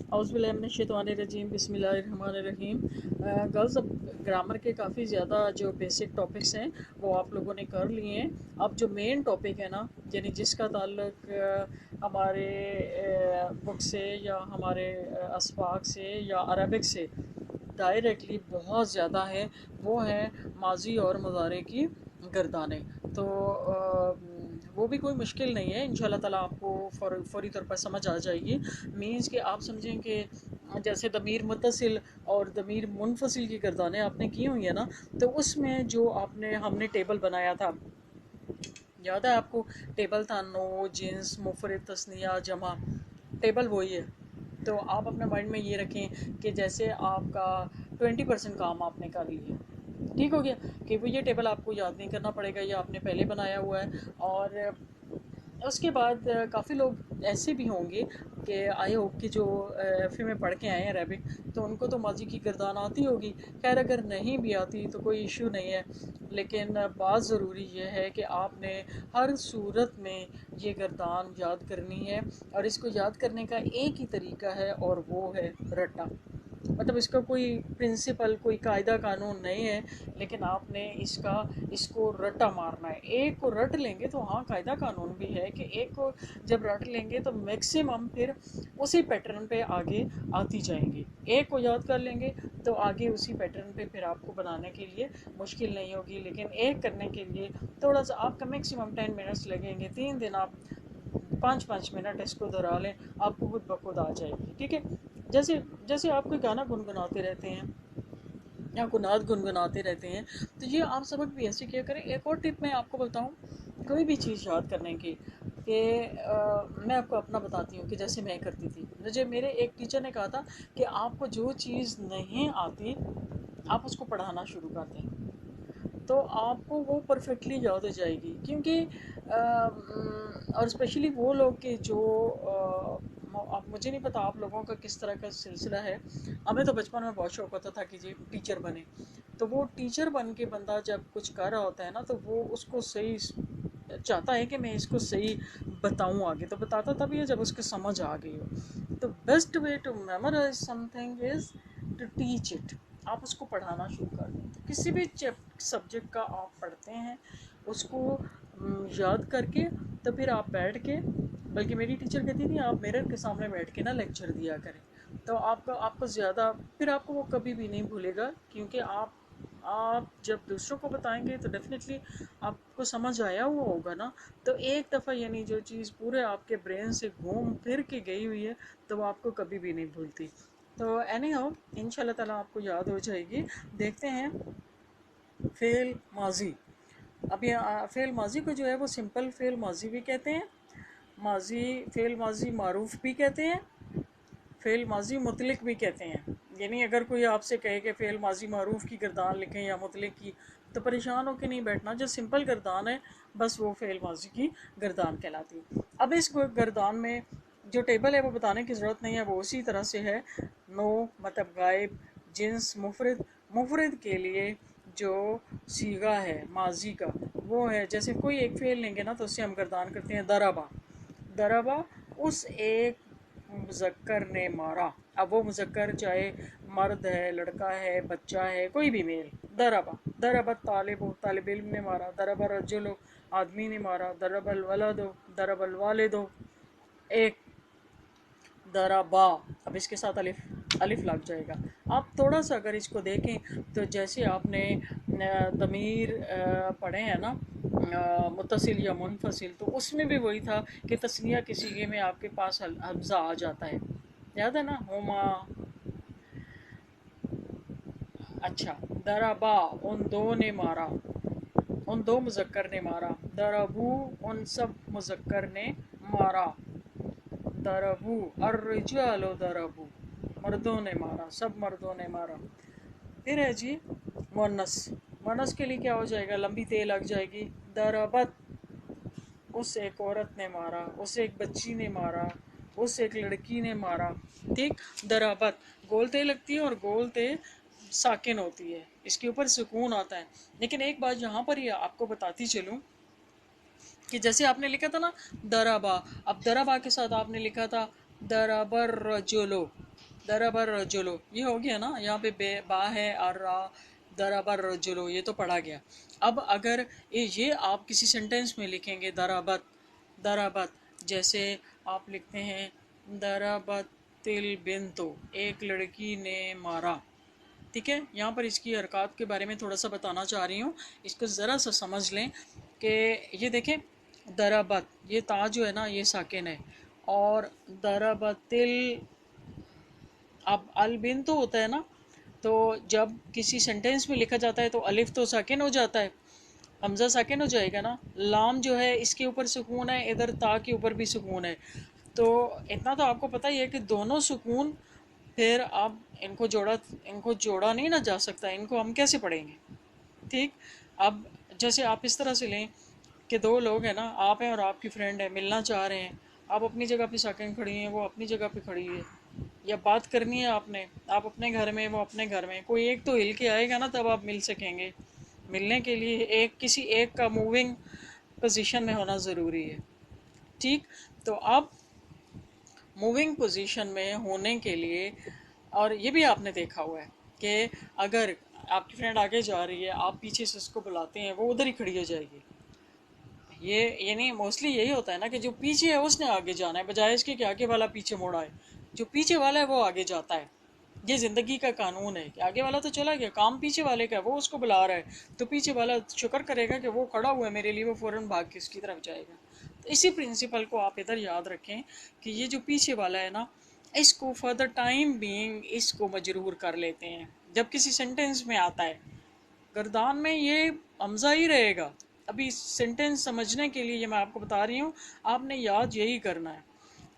औज़ुबिल्लाहिमिनश्शैतानिर्रजीम बिस्मिल्लाहिर्रहमानिर्रहीम। गर्ल्स, अब ग्रामर के काफ़ी ज़्यादा जो बेसिक टॉपिक्स हैं वो आप लोगों ने कर लिए हैं। अब जो मेन टॉपिक है ना, यानी जिसका ताल्लुक हमारे बुक से या हमारे अस्पाक से या अरबिक से डायरेक्टली बहुत ज़्यादा है, वो है माजी और मुज़ारे की गर्दानें। तो वो भी कोई मुश्किल नहीं है, इंशाल्लाह ताला आपको फ़ौरी तौर पर समझ आ जाएगी। मीन्स कि आप समझें कि जैसे दमीर मुत्तसिल और दमीर मुनफसिल की गर्दानें आपने की हुई है ना, तो उसमें जो हमने टेबल बनाया था, याद है आपको? टेबल था नो, जिन्स, मुफरद, तस्निया, जमा। टेबल वही है। तो आप अपने माइंड में ये रखें कि जैसे आपका 20% काम आपने कर लिया, ठीक हो गया, कि वो ये टेबल आपको याद नहीं करना पड़ेगा, ये आपने पहले बनाया हुआ है। और उसके बाद काफ़ी लोग ऐसे भी होंगे कि आई होप कि जो एफ में पढ़ के आए हैं अरबिक, तो उनको तो माजी की गर्दान आती होगी। खैर, अगर नहीं भी आती तो कोई इशू नहीं है, लेकिन बात ज़रूरी ये है कि आपने हर सूरत में ये गर्दान याद करनी है। और इसको याद करने का एक ही तरीका है, और वो है रट्टा। मतलब इसका कोई प्रिंसिपल, कोई कायदा कानून नहीं है, लेकिन आपने इसको रट्टा मारना है। एक को रट लेंगे तो हाँ, कायदा कानून भी है कि एक को जब रट लेंगे तो मैक्सिमम फिर उसी पैटर्न पे आगे आती जाएंगी। एक को याद कर लेंगे तो आगे उसी पैटर्न पे फिर आपको बनाने के लिए मुश्किल नहीं होगी। लेकिन एक करने के लिए थोड़ा सा आपका मैक्सिमम 10 मिनट्स लगेंगे। 3 दिन आप 5-5 मिनट इसको दोहरा लें, आपको खुद ब खुद आ जाएगी। ठीक है? जैसे जैसे आप कोई गाना गुनगुनाते रहते हैं या गुनात गुनगुनाते रहते हैं, तो ये आप सबक भी ऐसे किया करें। एक और टिप मैं आपको बताऊं कोई भी चीज़ याद करने की, कि मैं आपको अपना बताती हूँ कि जैसे मैं करती थी। मुझे मेरे एक टीचर ने कहा था कि आपको जो चीज़ नहीं आती आप उसको पढ़ाना शुरू कर दें, तो आपको वो परफेक्टली याद हो जाएगी। क्योंकि और स्पेशली वो लोग के जो अब मुझे नहीं पता आप लोगों का किस तरह का सिलसिला है। हमें तो बचपन में बहुत शौक होता था कि जी टीचर बने। तो वो टीचर बन के बंदा जब कुछ कर रहा होता है ना, तो वो उसको सही चाहता है कि मैं इसको सही बताऊं आगे, तो बताता तभी है जब उसको समझ आ गई हो। तो best way to memorise something is to teach it. आप उसको पढ़ाना शुरू कर दें। तो किसी भी सब्जेक्ट का आप पढ़ते हैं, उसको याद करके, तो फिर आप बैठ के, बल्कि मेरी टीचर कहती थी आप मिरर के सामने बैठ के ना लेक्चर दिया करें, तो आपको ज़्यादा फिर आपको वो कभी भी नहीं भूलेगा। क्योंकि आप जब दूसरों को बताएंगे तो डेफिनेटली आपको समझ आया हुआ होगा ना। तो एक दफ़ा यानी जो चीज़ पूरे आपके ब्रेन से घूम फिर के गई हुई है, तो वो आपको कभी भी नहीं भूलती। तो एनी हाउ, इंशाल्लाह ताला आपको याद हो जाएगी। देखते हैं फ़ेल माजी। अब ये फ़ेल माजी को जो है वो सिंपल फ़ेल माजी भी कहते हैं, फ़ेल माजी मारूफ भी कहते हैं, फ़ेल माजी मुतलिक भी कहते हैं। यानी अगर कोई आपसे कहे कि फ़ेल माजी मारूफ की गर्दान लिखें या मुतलिक की, तो परेशान होकर नहीं बैठना। जो सिंपल गर्दान है बस वो फ़ेल माजी की गर्दान कहलाती है। अब इस गर्दान में जो टेबल है वो बताने की ज़रूरत नहीं है, वो उसी तरह से है। नो मतलब गायब, जिन्स मुफरद। मुफरद के लिए जो सीगा है माजी का, वो है जैसे कोई एक फ़ेल लेंगे ना, तो उससे हम गर्दान करते हैं दराबा। दराबा उस एक मुज़क्कर ने मारा। अब वो मुज़क्कर चाहे मर्द है, लड़का है, बच्चा है, कोई भी मेल। दराबा दराबा तालिब, तालिब इल्म ने मारा। दराबा रजुल, आदमी ने मारा। दरबल वलद, दरबल वालिद। एक दराबा, अब इसके साथ अलिफ अलिफ लग जाएगा। आप थोड़ा सा अगर इसको देखें तो जैसे आपने दमीर पढ़े हैं ना, मुत्तसिल या मुनफसिल, तो उसमें भी वही था कि तस्निया के सीगे में आपके पास हमज़ा आ जाता है। याद है ना? हुमा। अच्छा, दराबा उन दो ने मारा, उन दो मुज़क्कर ने मारा। दरबू उन सब मुज़क्कर ने मारा। दरबू अर्रिजालो दरबू, मर्दों ने मारा, सब मर्दों ने मारा। फिर है जी मुअन्नस। मुअन्नस के लिए क्या हो जाएगा? लंबी ते लग जाएगी। दरबत उस एक औरत ने मारा, उस एक बच्ची ने मारा, उस एक लड़की ने मारा। ठीक? दराबत गोल ते लगती है और गोल ते साकिन होती है, इसके ऊपर सुकून आता है। लेकिन एक बात यहाँ पर ही आपको बताती चलूँ कि जैसे आपने लिखा था ना दराबा, अब दराबा के साथ आपने लिखा था दरबर रजुलो, दरबर रजुलो, ये हो गया ना, यहाँ पे बे बा है और रा, दरबर रजुलो, ये तो पढ़ा गया। अब अगर ये आप किसी सेंटेंस में लिखेंगे दराबत, दराबत, जैसे आप लिखते हैं दराबत तिल बिंतो, एक लड़की ने मारा, ठीक है। यहाँ पर इसकी हरकत के बारे में थोड़ा सा बताना चाह रही हूँ, इसको ज़रा सा समझ लें कि ये देखें, दराबत, ये ता जो है ना ये साकिन है, और दराबतिल, अब अल बिन तो होता है ना, तो जब किसी सेंटेंस में लिखा जाता है तो अलिफ तो साकिन हो जाता है, हमजा साकिन हो जाएगा ना, लाम जो है इसके ऊपर सुकून है, इधर ता के ऊपर भी सुकून है, तो इतना तो आपको पता ही है कि दोनों सुकून, फिर आप इनको जोड़ा नहीं ना जा सकता, इनको हम कैसे पढ़ेंगे, ठीक। अब जैसे आप इस तरह से लें कि दो लोग हैं ना, आप हैं और आपकी फ्रेंड है, मिलना चाह रहे हैं, आप अपनी जगह पे साकिन खड़ी हैं, वो अपनी जगह पे खड़ी है, या बात करनी है आपने, आप अपने घर में, वो अपने घर में, कोई एक तो हिल के आएगा ना तब आप मिल सकेंगे। मिलने के लिए किसी एक का मूविंग पोजीशन में होना ज़रूरी है, ठीक। तो अब मूविंग पोजीशन में होने के लिए, और ये भी आपने देखा हुआ है कि अगर आपकी फ्रेंड आगे जा रही है, आप पीछे से उसको बुलाते हैं, वो उधर ही खड़ी हो जाएगी। ये यानी मोस्टली यही होता है ना कि जो पीछे है उसने आगे जाना है, बजाय इसके कि आगे वाला पीछे मुड़ा है। जो पीछे वाला है वो आगे जाता है। ये ज़िंदगी का कानून है कि आगे वाला तो चला गया, काम पीछे वाले का है, वो उसको बुला रहा है, तो पीछे वाला शुक्र करेगा कि वो खड़ा हुआ है मेरे लिए, वो फ़ौरन भाग के उसकी तरफ जाएगा। तो इसी प्रिंसिपल को आप इधर याद रखें कि ये जो पीछे वाला है ना, इसको फॉर द टाइम बीइंग इसको मजरूर कर लेते हैं जब किसी सेंटेंस में आता है। गर्दान में ये हमजा ही रहेगा। अभी सेंटेंस समझने के लिए ये मैं आपको बता रही हूँ, आपने याद यही करना है।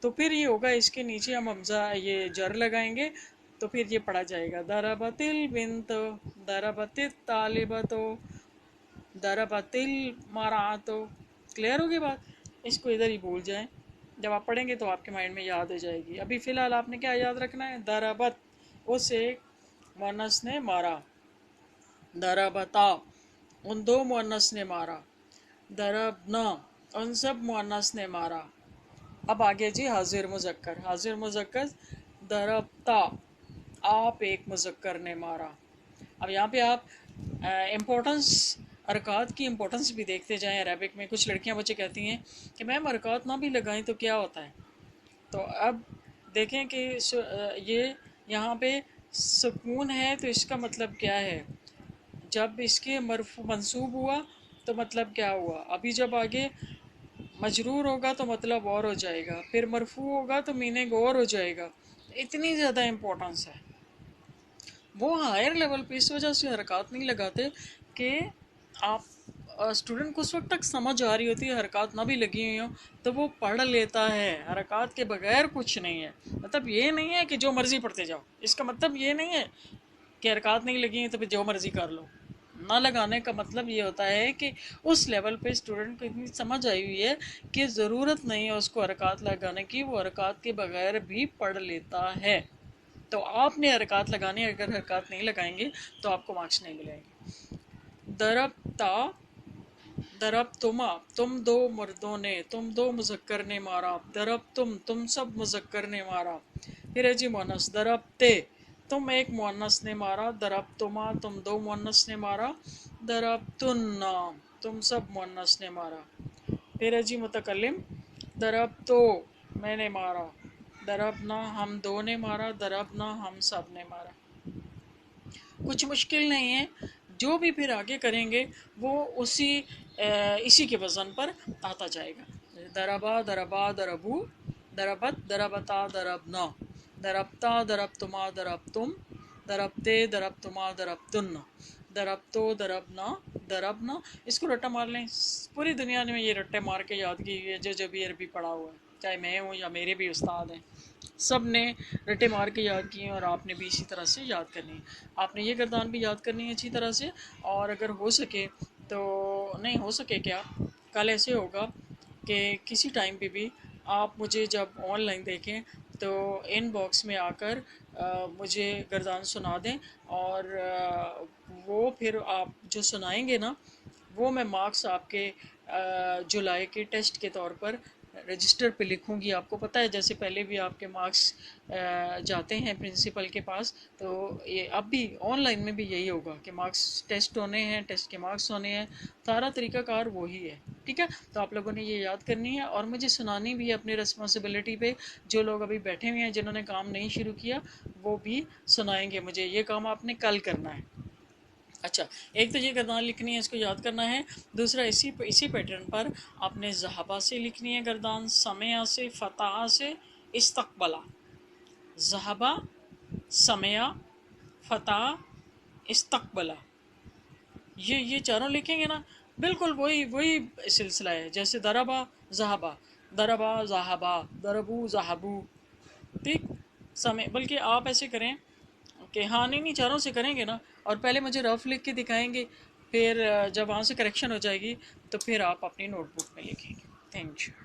तो फिर ये होगा, इसके नीचे हम हमजा ये जर लगाएंगे, तो फिर ये पढ़ा जाएगा दरबतिल बिन्त, दरबतित तालिबतो, दरबतिल मरातो। क्लियर होगी बात, इसको इधर ही भूल जाएं, जब आप पढ़ेंगे तो आपके माइंड में याद हो जाएगी। अभी फ़िलहाल आपने क्या याद रखना है, दरबत, उस एक मुअन्नस ने मारा, दरबता, उन दो मुअन्नस ने मारा, दरबना, उन सब मुअन्नस ने मारा। अब आगे जी हाजिर मुजक्कर, हाजिर मुजक्कर, दरबता, आप एक मुजक्कर ने मारा। अब यहाँ पे आप इम्पोर्टेंस, हरकत की इम्पोर्टेंस भी देखते जाएं। अरबिक में कुछ लड़कियां बच्चे कहती हैं कि मैम हरकत ना भी लगाएं तो क्या होता है। तो अब देखें कि ये यहाँ पे सुकून है, तो इसका मतलब क्या है, जब इसके मरफू मंसूब हुआ तो मतलब क्या हुआ, अभी जब आगे मजरूर होगा तो मतलब और हो जाएगा, फिर मरफू होगा तो मीनिंग और हो जाएगा। इतनी ज़्यादा इम्पोर्टेंस है। वो हायर लेवल पे इस वजह से हरकत नहीं लगाते कि आप स्टूडेंट को उस वक्त तक समझ आ रही होती है, हरकत ना भी लगी हुई हो तो वो पढ़ लेता है, हरकत के बगैर कुछ नहीं है। मतलब ये नहीं है कि जो मर्ज़ी पढ़ते जाओ, इसका मतलब ये नहीं है कि हरकत नहीं लगी है तो फिर जो मर्ज़ी कर लो। ना लगाने का मतलब ये होता है कि उस लेवल पे स्टूडेंट को इतनी समझ आई हुई है कि ज़रूरत नहीं है उसको हरकत लगाने की, वो हरकत के बगैर भी पढ़ लेता है। तो आपने हरकत लगानी है, अगर हरकत नहीं लगाएंगे तो आपको मार्क्स नहीं मिलेंगे। दरबता, दरब तुमा, तुम दो मर्दों ने, तुम दो मुजक्कर ने मारा, दरब तुम सब मुजक्कर ने मारा। फिर है जी मुअन्नस, दरबते, तुम एक मुअन्नस ने मारा, दरब तुमा, तुम दो मुअन्नस ने मारा, दरब तुन्ना, तुम सब मुअन्नस ने मारा। फिर है जी मुतकल्लिम, दरब तो, मैंने मारा, दरबना, हम दो ने मारा, दरबना, हम सब ने मारा। कुछ मुश्किल नहीं है, जो भी फिर आगे करेंगे वो इसी के वज़न पर आता जाएगा। दरबा, दरबा, दरबू, दरबत, दरबता, दरबना, दरबता, दरबतुमा, दरबतुम, दरबते, दरबतुमा, दरबतुन, दरबतो, दरबना, दरबना। इसको रट्टा मार लें, पूरी दुनिया में ये रट्टे मार के याद की हुई है, जो भी अरबी पढ़ा हुआ है, चाहे मैं हूँ या मेरे भी उस्ताद हैं, सब ने रट्टे मार के याद किए हैं, और आपने भी इसी तरह से याद करनी है। आपने ये गर्दान भी याद करनी है अच्छी तरह से, और अगर हो सके तो, नहीं हो सके क्या, कल ऐसे होगा कि किसी टाइम पे भी आप मुझे जब ऑनलाइन देखें तो इन बॉक्स में आकर मुझे गर्दान सुना दें, और वो फिर आप जो सुनाएंगे ना, वो मैं मार्क्स आपके जुलाई के टेस्ट के तौर पर رجسٹر پہ لکھوں گی. آپ کو پتہ ہے جیسے پہلے بھی آپ کے مارکس جاتے ہیں پرنسپل کے پاس، تو یہ اب بھی آن لائن میں بھی یہی ہوگا کہ مارکس ٹیسٹ ہونے ہیں، ٹیسٹ کے مارکس ہونے ہیں، سارا طریقہ کار وہی ہے. ٹھیک ہے، تو آپ لوگوں نے یہ یاد کرنی ہے اور مجھے سنانی بھی ہے اپنی رسپانسبلٹی پہ. جو لوگ ابھی بیٹھے ہوئے ہیں جنہوں نے کام نہیں شروع کیا وہ بھی سنائیں گے مجھے. یہ کام آپ نے کل کرنا ہے. اچھا، ایک تو یہ گردان لکھنی ہے، اس کو یاد کرنا ہے. دوسرا اسی پیٹرن پر آپ نے ذہبہ سے لکھنی ہے گردان، سمعہ سے، فتح سے، استقبلا. ذہبہ، سمعہ، فتح، استقبلا، یہ چاروں لکھیں گے نا، بالکل وہی سلسلہ ہے جیسے ضربہ ذہبہ، ضربہ ذہبہ، ضربو ذہبو. ٹھیک، بلکہ آپ ایسے کریں کہ ہاں نہیں چاروں سے کریں گے نا، اور پہلے مجھے رف لکھ کے دکھائیں گے، پھر جب وہاں سے کریکشن ہو جائے گی تو پھر آپ اپنی نوٹ بک میں لکھیں گے. Thank you.